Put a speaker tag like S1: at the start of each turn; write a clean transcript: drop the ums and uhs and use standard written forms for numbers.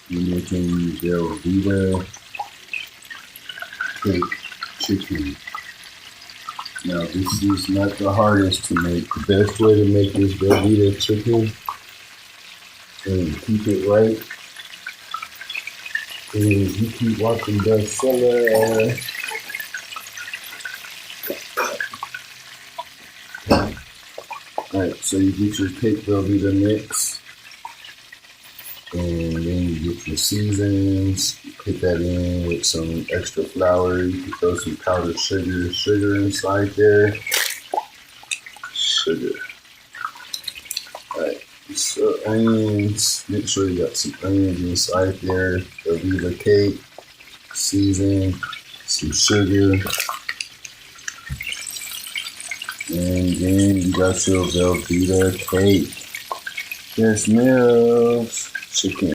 S1: You're making Velveeta cake chicken. Now this is not the hardest to make. The best way to make this Velveeta chicken and keep it right is you keep watching bestseller. Alright, so you get your cake Velveeta mix, and then you get your seasonings. You put that in with some extra flour. You can throw some powdered sugar inside there. Sugar. Alright, so onions. Make sure you got some onions inside there. Velveeta cake, season, some sugar. And then you got your Velveeta cake. It smells chicken.